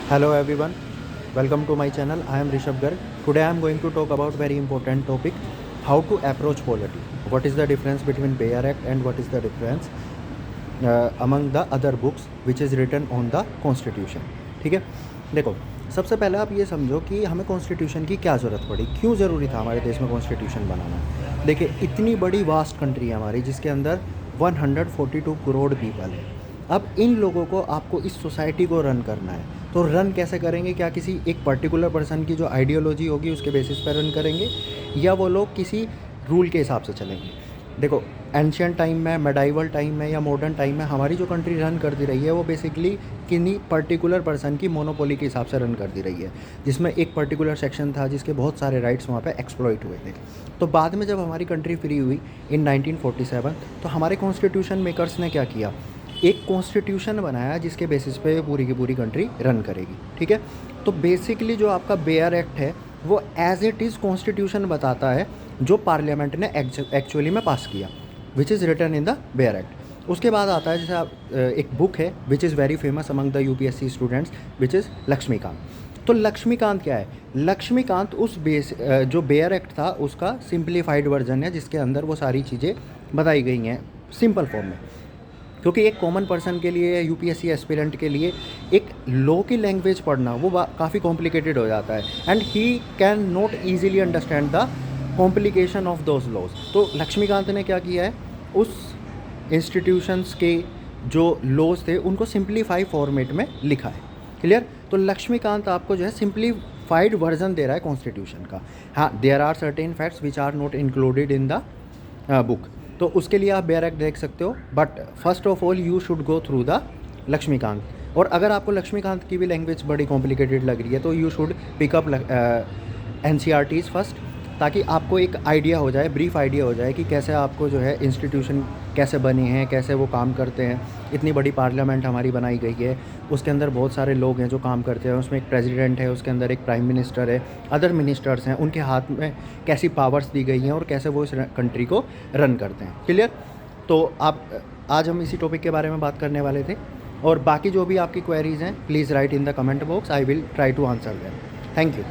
Hello everyone, welcome to my channel. I am Rishabh Garg. Today I am going to talk about very important topic, how to approach polity. What is the difference between Bayer Act and what is the difference among the other books which is written on the constitution. ठीक है, देखो सबसे पहले आप ये समझो कि हमें कॉन्स्टिट्यूशन की क्या ज़रूरत पड़ी, क्यों ज़रूरी था हमारे देश में कॉन्स्टिट्यूशन बनाना। देखिए इतनी बड़ी वास्ट कंट्री है हमारी जिसके अंदर 142 करोड़ पीपल है। अब इन लोगों को आपको इस सोसाइटी को रन करना है, तो रन कैसे करेंगे? क्या किसी एक पर्टिकुलर पर्सन की जो आइडियोलॉजी होगी उसके बेसिस पर रन करेंगे, या वो लोग किसी रूल के हिसाब से चलेंगे? देखो एंशियंट टाइम में, मेडाइवल टाइम में या मॉडर्न टाइम में हमारी जो कंट्री रन करती रही है वो बेसिकली किन्हीं पर्टिकुलर पर्सन की मोनोपोली के हिसाब से रन करती रही है, जिसमें एक पर्टिकुलर सेक्शन था जिसके बहुत सारे राइट्स वहाँ पे एक्सप्लॉइट हुए थे। तो बाद में जब हमारी कंट्री फ्री हुई इन 1947, तो हमारे कॉन्स्टिट्यूशन मेकर्स ने क्या किया, एक कॉन्स्टिट्यूशन बनाया जिसके बेसिस पे पूरी की पूरी कंट्री रन करेगी। ठीक है, तो बेसिकली जो आपका बेयर एक्ट है वो एज इट इज़ कॉन्स्टिट्यूशन बताता है जो पार्लियामेंट ने एक्चुअली में पास किया, which is written in the bare act. उसके बाद आता है जैसे आप एक बुक है which is very famous among the UPSC students, which is Laxmikanth. तो लक्ष्मीकांत क्या है? लक्ष्मीकांत उस जो बेयर एक्ट था उसका सिंप्लीफाइड वर्जन है जिसके अंदर वो सारी चीज़ें बताई गई हैं सिंपल फॉर्म में। क्योंकि एक कॉमन पर्सन के लिए, यूपीएससी एस्पिरेंट के लिए एक लॉ की लैंग्वेज पढ़ना वो काफ़ी कॉम्प्लिकेटेड हो जाता है, and he can not easily understand the complication of those laws. तो लक्ष्मीकांत ने क्या किया है, उस इंस्टीट्यूशंस के जो लॉज थे उनको सिंप्लीफाई फॉर्मेट में लिखा है। क्लियर? तो लक्ष्मीकांत आपको जो है सिंप्लीफाइड वर्जन दे रहा है कॉन्स्टिट्यूशन का। हाँ, there are certain facts which are not included in the book, तो उसके लिए आप बेयर एक्ट देख सकते हो, but first of all you should go through the Laxmikanth. और अगर आपको लक्ष्मीकांत की भी लैंग्वेज बड़ी कॉम्प्लिकेटेड लग रही है तो you should pickup NCERTs first, ताकि आपको एक आइडिया हो जाए, ब्रीफ आइडिया हो जाए कि कैसे आपको जो है इंस्टीट्यूशन कैसे बने हैं, कैसे वो काम करते हैं। इतनी बड़ी पार्लियामेंट हमारी बनाई गई है, उसके अंदर बहुत सारे लोग हैं जो काम करते हैं, उसमें एक प्रेसिडेंट है, उसके अंदर एक प्राइम मिनिस्टर है, अदर मिनिस्टर्स हैं, उनके हाथ में कैसी पावर्स दी गई हैं और कैसे वो इस कंट्री को रन करते हैं। क्लियर? तो आप आज हम इसी टॉपिक के बारे में बात करने वाले थे, और बाकी जो भी आपकी क्वेरीज़ हैं please write in the comment box, I will try to answer them. Thank you.